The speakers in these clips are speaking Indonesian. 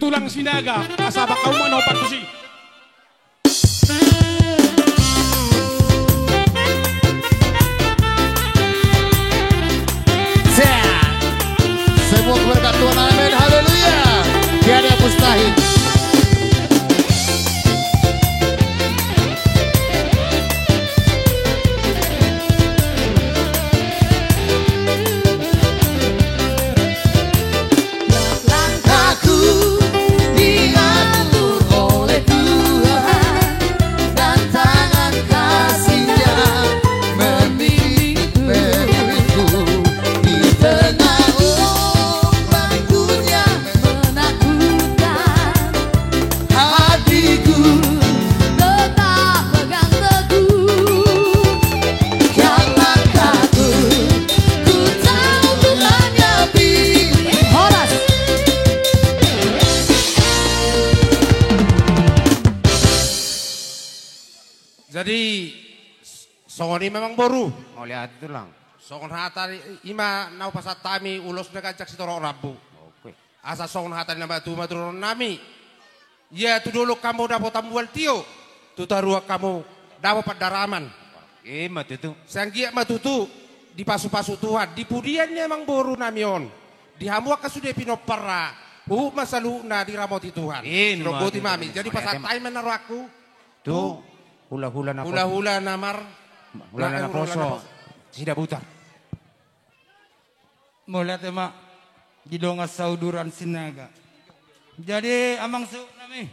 tulang sinaga, asaba kau manopat ko si. Semua berkat Tuhan, amin, haleluya. Tiada yang mustahil. Jadi songon ini memang boru. Mau lihat itu lang. Songon hata ima nau pasat tami ulos negajak sitoro rabu. Oke. Asa songon hata nama tu maturun nami. Ya tu dulu kamu dapat tambual tio. Tu tarua kamu dapat daraman. Mat itu. Sanggia matutu di pasu-pasu Tuhan. Di pudiannya memang boru namion. Di hamua kasude pinopara. Masalu na di ramoti Tuhan. Roboti mami. Jadi pasat tami menaruh aku. Tuh. Hula-hula na hula-hula namar. Hula na poso. Sida buta. Mula tema gidonga sauduran sinaga. Jadi amang su nami.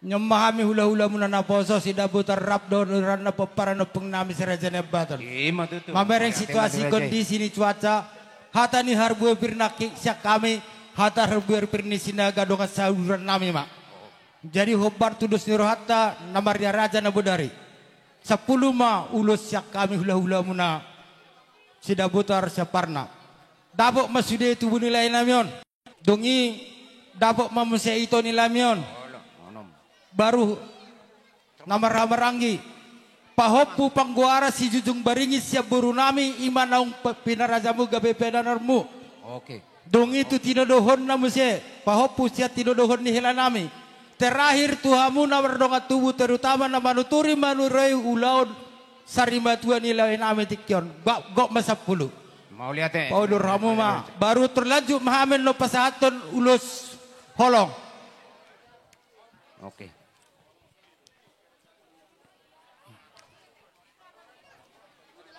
Nyemahami hula-hula muna na poso sida buta rap donuran na para no pengnami serajane baton. Mat itu. Mamereng situasi kondisi ni cuaca hata ni harbu pirnaki siak kami hata harbu pirni sinaga donga sauduran nami mak. Jadi hobar tudus nirohata namarnya raja nabudari. 10 ma ulus siak kami hula-hula muna. Sida butar siaparna. Dabok masude itu bunilai namion. Dongi dabok mamusya itu nilamion. Baru namar-namaranggi. Pahopu pangguara si jujung baringi siap burunami iman naung pinarajamu gabe pedanarmu. Oke. Dongi itu tinodohon namusya. Pahopu siap tinodohon nihilanami. Terakhir Tuhamu na berdonga tubuh terutama na manuturi manurai ulaud sarimatuan nilai nametikyon gok masapulu. Mau lihat eh. Paudur hamu ma baru terlanjut mahamen lo pasaton ulus holong. Oke.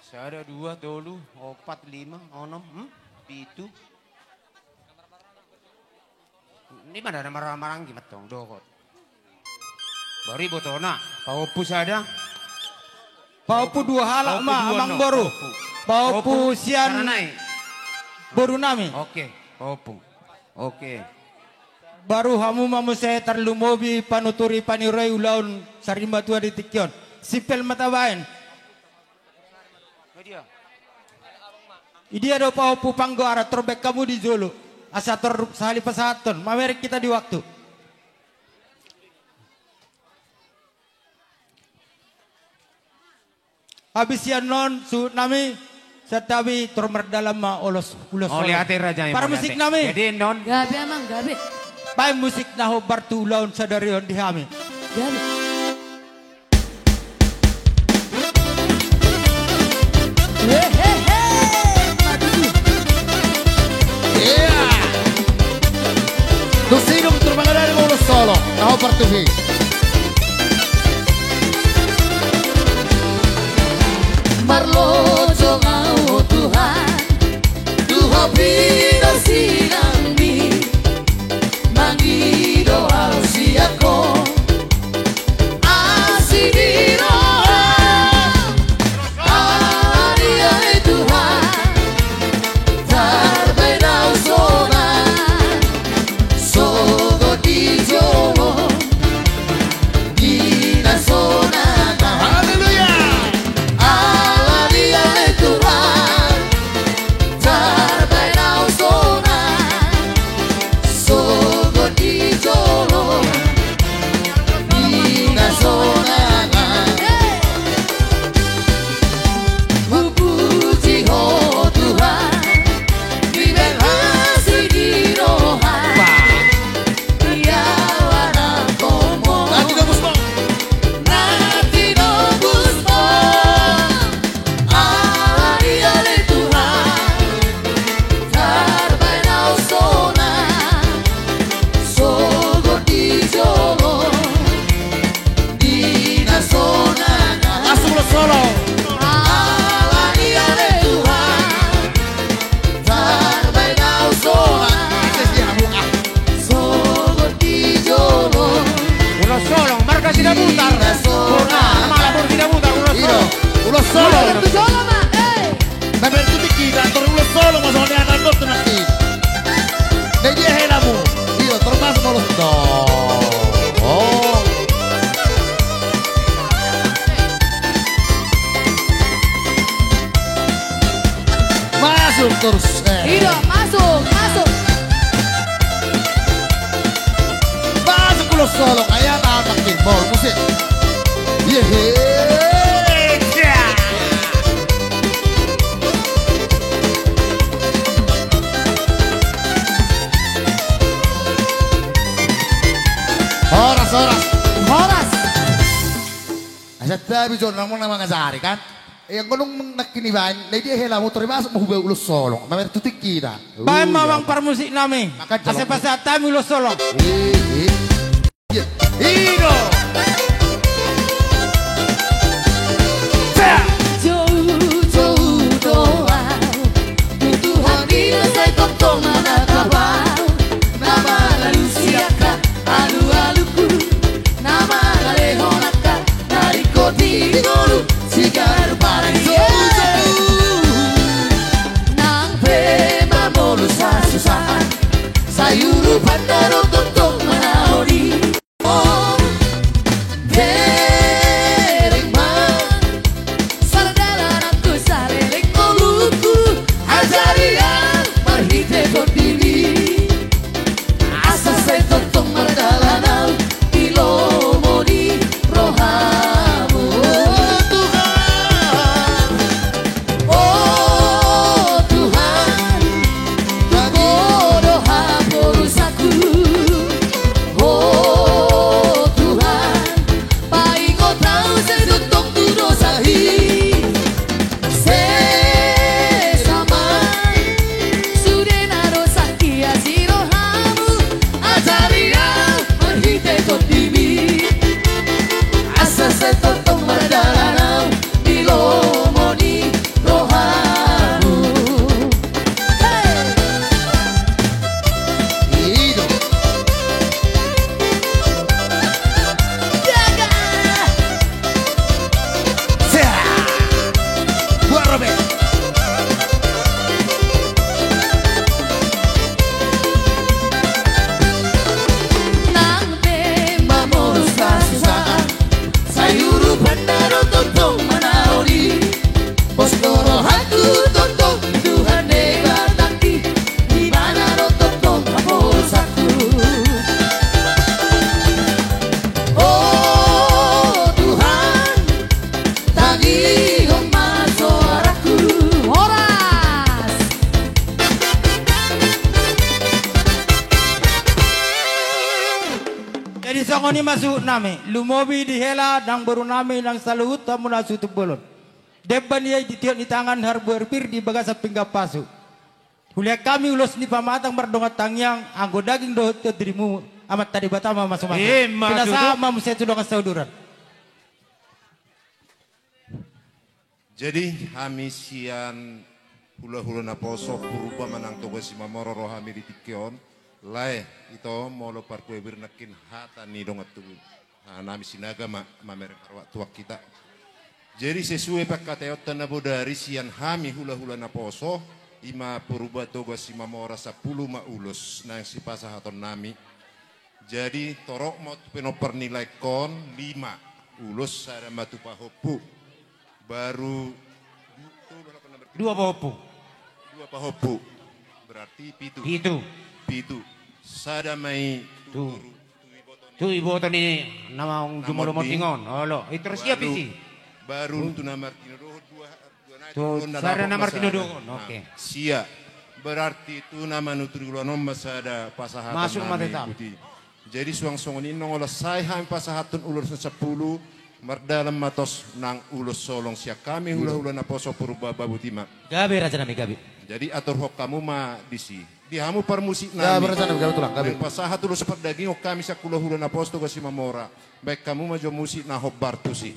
Saya ada 2 dulu, 4, 5, 6, 7. Ini mana ada marah-marah gimana tong dokot. Bari botona, paupus ada. Paupu 2 halak ma amang boru. Paupu sian boru nami. Oke, paupu. Oke. Baru hamu mamu saya terlumobi panuturi panirai ulaun sarimba tua di tikyon. Sipel matabain. Idia do paupu panggoara terbek kamu di jolo. Asator sahali pasaton, mamerek kita di waktu. Habis yan non su nami setabi termer dalam ma olos ulos. Oh lihatin raja. Para musik nami. Jadi non. Gabi amang gabi. Pai musik naho bartulaun sadarion di hami. Gabi. Tu sino magandang ulo solo. Naho partuhi. Marlo jongao Tuhan, Tuhan pino sinami, mangido ausiako, asidiro, adia Tuhan, tarbena usona, sogo di jomo, solo. Ulo solo ma, Naber tutti kita, torre ulo solo, ma sono neanche andotto una qui. Ne die la mu. Io tornato non lo sto. Oh. Masuk terus. Ido, masuk. Masuk ulo solo, kayak anak kimbol musik. Yeay. Horas. Asa tabi jo nang mga ngasari kan? Yang gunung nakiniban, lady hela motor masuk mahubay ulo solo. Mamer tutik kita. Bae mawang parmusik nami. Maka jalan. Asa tami ulo solo. Ino. Jauh-jauh doa untuk hari selesai tong mana kabar. Nama lalu siaka alu-aluku. Nama lehonaka dari koti ngolu sigar parang nang pema molu sasusahan sayuru pandaro tontong manaori. Oh, dereng man saladala aku sareleng moluku ajaria marhite kondiri asa se tontong mardalanau ilomoni rohamu. Oh Tuhan, oh doa borusaku. Oh Tuhan, paingo tahu sedotong tu dosahi. Sesama sudena dosa kia sirohamu ajaria menghite kotimi asa setotong mardalanau ilomoni rohamu. Hey! Ino. Jaga! Gua Robert. Nang tema moros kasusahan sayuru pandaro tontong manaori. Bos loro hatu tontong Tuhan nebataki di mana ro tontong haposaku. Oh Tuhan, tagih omat suaraku. Horas. Jadi songoni masuk nami. Lumobi di hela nang baru nami nang saluhut tamu nasu tebulun. Deban ia ditiok di tangan harbuer-pir di bagasa pinggap pasu. Kuliah kami ulos ni pamatang merdongat tangyang anggo daging dohot ke dirimu amat tadi batama masuk-masuk. Pinasa mamu saya tudongan sauduran. Jadi kami sian hula-hula na poso puruba manang togo si mamoro rohami di tikion lae ito molo parkue birnakin hata ni dongat tugu nami sinaga mamereng arwak tuak kita. Jadi sesuai pakkateot na bodari sian hami hula-hula na poso ima puruba togo si mamora 10 maulos nang si pasahaton nami. Jadi torok mo penoper nilai kon 5 ulos sada matu pahopu baru Dua popo. 2 pahopu berarti pitu sada mai Tu ibu tadi nama jumolo motingon. Halo, itu siapa sih? baru tu na Martino doho Tu sarana Martino doon. Oke. Sia berarti tu nama nutrigulo nomba sada pasahatan Masuk nami mati tam. putih. Jadi suang-suang ini ngolah saya ham pasahatun ulur 10 mardalam matos nang ulus solong siak kami hula-hula na poso purba babutima. Gabi raja nami gabi. Jadi atur hok kamu ma disi. Di hamu par musik Ya nami. berencana gabi tulang gabi. Dan pasahat ulus sepat daging hok kami sak hula-hula na posto ke si mamora. Baik kamu ma jo musik na hok bartusi.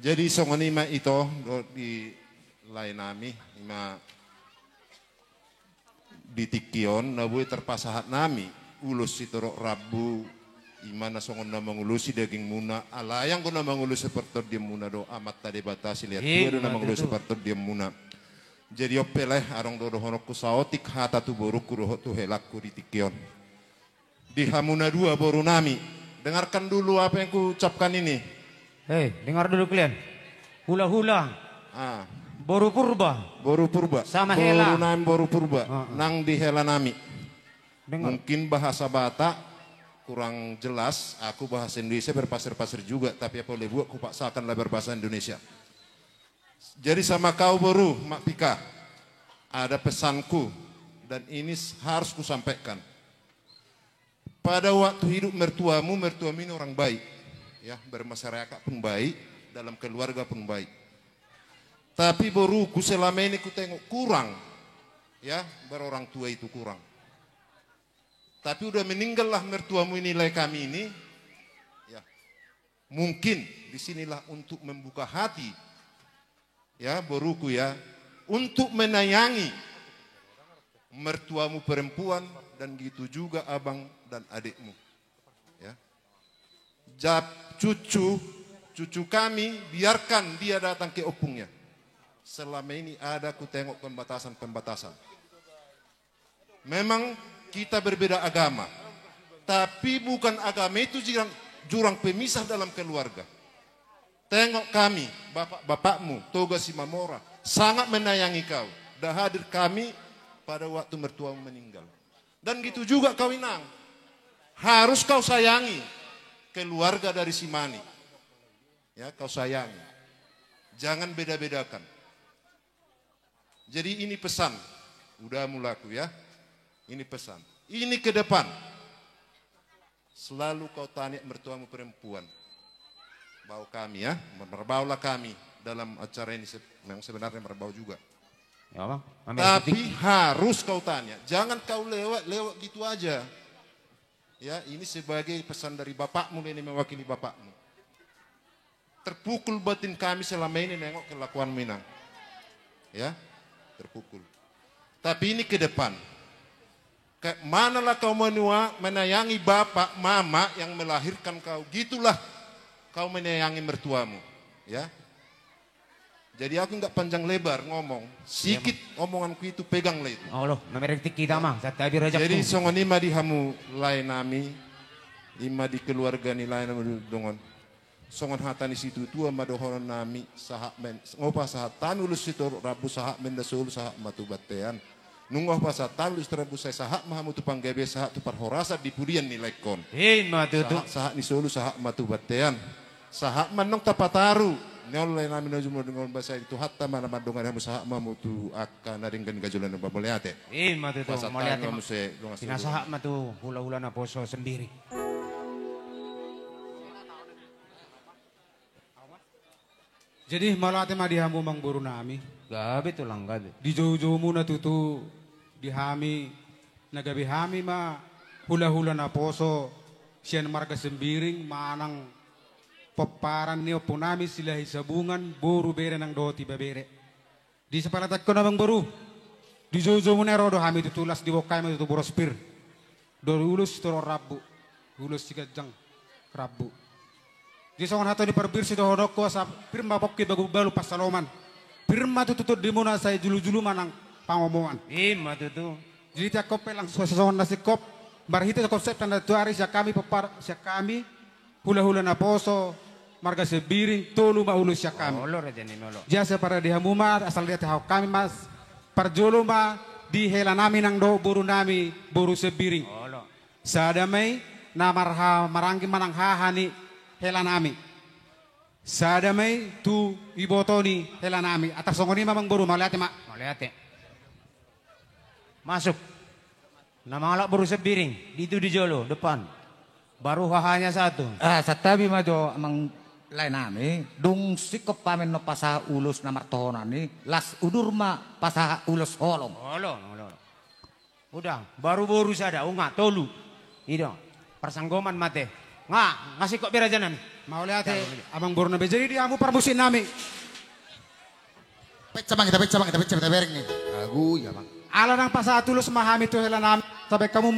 Jadi songonima itu di lain nami ima di tikion nabui terpasahat nami ulus itu rabu imana songon na mangulusi daging muna alayang ko na mangulus seperti dia muna do amat tadi batasi lihat dia na mangulus seperti dia muna. Jadi opeleh arong dodo honok kusaotik hata tu boru kuroh tu helakku di tikion. Di hamuna dua boru nami. Dengarkan dulu apa yang ku ucapkan ini. Hei, dengar dulu kalian. Hula-hula. Boru purba. Boru purba. Sama hela. Boru nami boru purba. Nang di hela nami. Dengar. Mungkin bahasa Batak kurang jelas. Aku bahasa Indonesia berpasir-pasir juga. Tapi apa boleh buat ku paksakanlah berbahasa Indonesia. Jadi sama kau boru, Mak Pika. Ada pesanku. Dan ini harus ku sampaikan. Pada waktu hidup mertuamu ini orang baik. Ya, bermasyarakat pun baik. Dalam keluarga pun baik. Tapi boruku selama ini ku tengok kurang. Ya, berorang tua itu kurang. Tapi udah meninggallah mertuamu ini nilai kami ini. Ya, mungkin disinilah untuk membuka hati. Ya, boruku ya. Untuk menayangi mertuamu perempuan. Dan gitu juga abang dan adikmu. Ya. Cucu kami biarkan dia datang ke opungnya. Selama ini ada ku tengok pembatasan-pembatasan. Memang kita berbeda agama. Tapi bukan agama itu jurang pemisah dalam keluarga. Tengok kami, bapakmu, Toga Simamora, sangat menayangi kau. Dah hadir kami pada waktu mertuamu meninggal. Dan gitu juga kau Inang. Harus kau sayangi keluarga dari Simani. Ya, kau sayangi. Jangan beda-bedakan. Jadi ini pesan, udah mulaku ya. Ini pesan. Ini ke depan. Selalu kau tanya mertuamu perempuan. Bau kami ya, merbaulah kami dalam acara ini yang sebenarnya merbau juga. Ya, Bang. Tapi harus kau tanya, jangan kau lewat gitu aja. Ya, ini sebagai pesan dari bapakmu, ini mewakili bapakmu. Terpukul batin kami selama ini nengok kelakuan Minang. Ya. Terpukul. Tapi ini ke depan. Manalah kau menayangi bapak, mama yang melahirkan kau. Gitulah kau menayangi mertuamu. Ya. Jadi aku enggak panjang lebar ngomong. Sikit omonganku itu peganglah itu. Allah, namerek kita mah. Jadi songonima di hamu lain nami. Ima di keluarga ni lain nami dongon. Songon hatani situ tua madohoron nami sahak men ngopa sahat tanulus situ rabu sahak men dasul sahak matu batean nunggoh pas tanulus rabu saya sahak mahamu tu panggebe sahak tu parhorasa di pudian nilai kon matu tu sahak ni sulu sahak matu batean sahak manong tapataru nyol lain nami najumo dengan bahasa itu hatta mana madongan hamu sahak mamu tu akan naringkan gajulan babaleate matu tu maliate tina sahak matu hula-hula na poso sendiri. Jadi malate mah dihamu mang buru nami. Gabi tu lang gabi. Di jauh-jauh muna tutu dihami nagabi hami mah hula-hula na poso siyan marga sembiring manang peparan niyo punami sila hisabungan buru bere ng doti babere. Di separatat ko namang buru. Di jauh-jauh muna rodo hami tutulas di wakay mo tutu borospir. Do ulus toro rabu. Ulus sikajang rabu. Di songon hato ni perbirsi do hodok ko sa pirma pokki bagu balu pasaloman. Pirma tutut di muna saya julu-julu manang pangomongan. Matu tu. Jadi tiap kop lang songon nasi kop. Barhita konsep tanda tuari siya kami hula-hula na poso marga sebiring tolu maulu siya kami. Olo raja ni molo. Jasa para di hamuma asal lihat hau kami mas parjolo ma di hela nami nang do buru nami buru sebiring. Olo. Sadamay na maranggi manang hahani hela nami. Sadamay tu ibotoni hela nami. Atas songoni mamang buru maliate mak. Maliate. Masuk. Nama alak baru sebiring. Itu di Jolo depan. Baru hahanya satu. Satabi mado amang lain nami. Dung sikop pamen no pasaha ulus na martohonan ni. Las udur ma pasaha ulus holong. Holong. Udah. Baru-baru sada. Unga tolu. Ido. Persanggoman mate. Ngasih kok berajanan. Mau lihat abang Borno be. Jadi dia mau perbusin nami. Pecah bang, kita bereng nih. Lagu ya bang. Ala nang pasa tulus mahami tu hela nami. Sampai kamu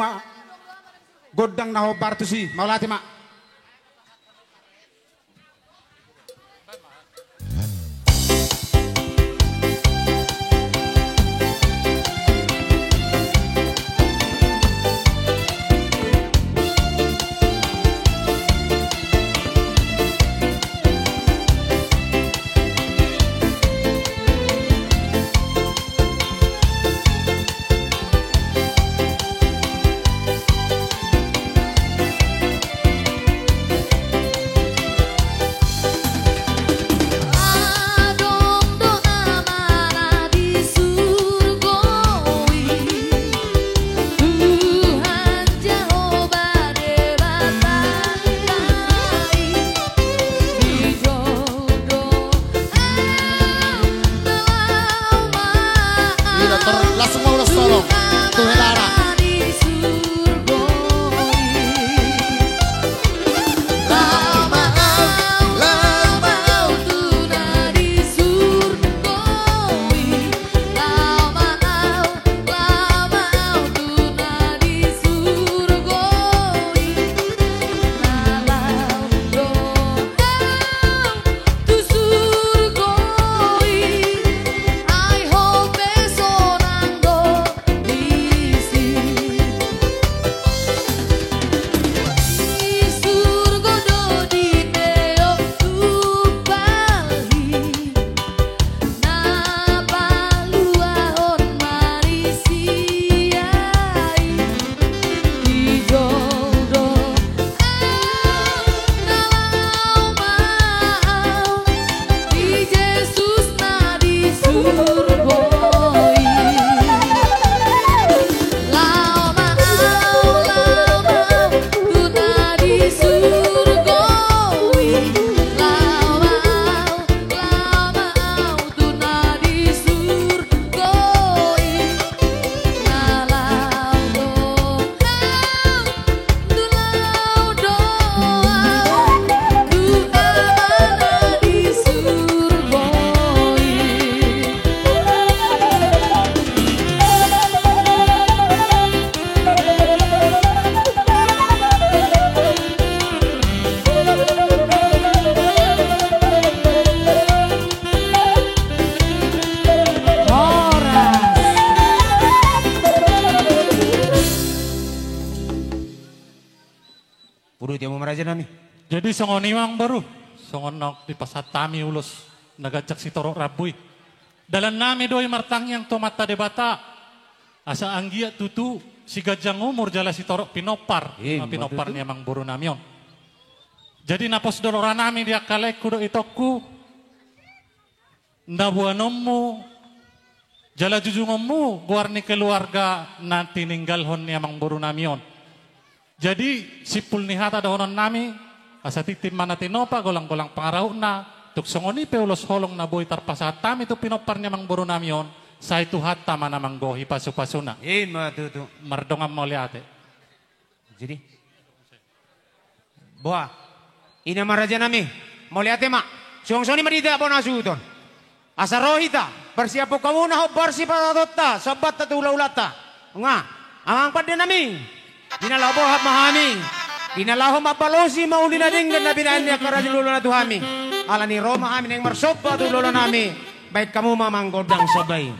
godang na hobar tu si. Mau lihat mak. Jadi songoni mang baru, songonok di pasatami ulus nagajak si torok rabui. Dalam nami doi martang yang tomata debata, asa anggia tutu si gajang umur jala si torok pinopar, pinoparnya mang buru namion. Jadi napos doloran nami dia kalek kudo itoku, ndabuanommu, jala jujungommu, guarni keluarga nanti ninggalhon yang mang buru namion. Jadi si pulnihata dahonon nami, asa titim mana tinopa golang-golang pangarau na, tuk songoni peulos holong na boy tarpasatami tu pinoparnya mang buru namion, sa itu hatta mana manggohi pasu-pasuna. Matutu. Mardongan mo liate. Jadi, boa, ina maraja nami, mo liate mak, song-soni marida po nasuton. Asa rohita, persiapo kamu na ho barsi patadotta, sabat tatulaulata. Nga, amang padde nami. Dinalaho hap mahami. Dinalaho mapalosi mauli na din na binaan niya karadilulo na tuhami. Ala ni Roma amin yang marsopa tulola nami. Baik kamu mamanggodang sabay.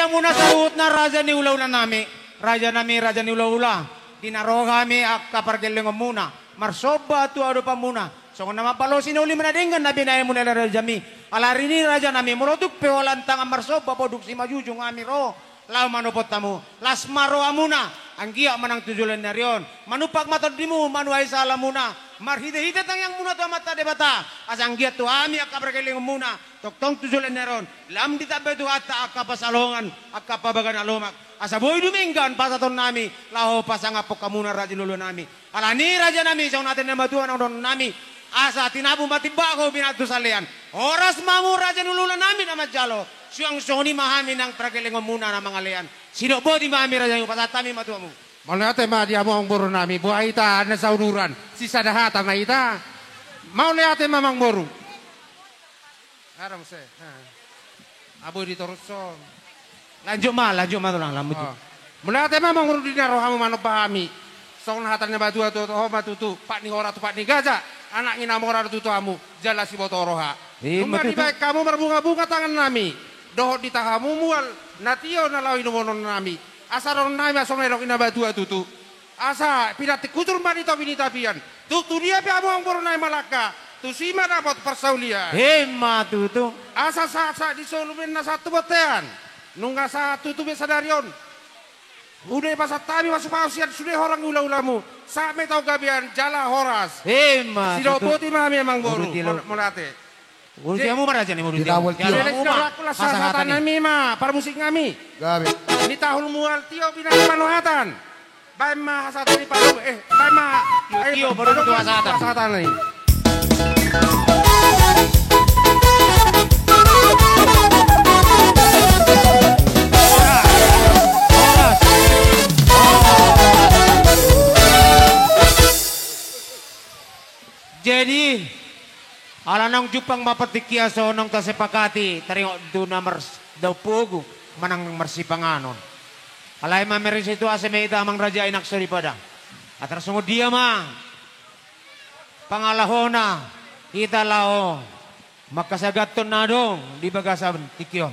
dia muna salut na raja ni ulaw na nami. Raja ni ulaw-ula. Dinaro kami kapargeling muna. Marsoba tu ado pa muna. So kung namapalo sinuli manadingan na binaya muna na raja mi. Alari ni raja nami. Murotuk peolantang marsoba poduk si majujung ami ro. Lau manupot tamu. Las maro amuna. Ang giya manang tujulan na riyon. Manupag matod di mo. Manuay sala muna. Marhide-hide tang yang muna tu mata debata. Asang giya tu ami kapargeling muna. Toktong tujulan na ron. Lam ditabe tu ata akapasalongan. Akapabagan alomak. Asa boy duminggan pasaton nami. Laho pasangapok kamuna raja lulu nami. Alani raja nami. Siyang natin na matuan ang don nami. Asa tinabu matibako binatu salian. Oras mamu raja lulu nami na majalo. Siyang soni mahami ng pragilingon muna na mga lian. Sino bo di mahami raja yung pasatami matuamu. Malate ma dia mo ang buru nami. Buhay ita na sa unuran. Si sadahata na ita. Maulate mamang buru. Aram se. Abo di torso. Lanjut ma tu lang lamut. Mulate mamang buru di naro hamu manop pahami. Song hatan na batu tu ho matutu. Pak ni ora tu pak ni gaja. Anak ina mo ora tu amu. Jala si botoroha. Kembali baik kamu berbunga-bunga tangan nami. Dohot di tahamu mual. Natio na lawin monon nami. Asa ron nami asong nerok ina batu tu. Asa pinati kutur mani to binitapian. Tu dia pe amu ang buru nai malaka. Tu sima dapat persaulia. Hema tutu. Asa sa di solumen na satu botean. Nungga satu tu besadarion. Udah pasat tami masuk pausian sudah orang ula-ulamu. Sampai tahu gabian jala horas. Hema. Sido poti mami emang boru. Mulate. Urus kamu maraja nih urus. Dinawal tio. Aku sahatan nami ma. Para musik kami. Gabi. Ini tahun mual tio pindah panuhatan. Baik ma hasatan di palu. Baik ma. Tio baru tu hasatan. Hasatan nih. Jadi alanang jupang mapatikia so nang tasepakati taringok do na daw pugo manang marsipanganon. Alay mamerin situasi may itamang raja inak saripada. At rasungod dia mang pangalahona kita lao makasagaton na dong di bagasan tikyon.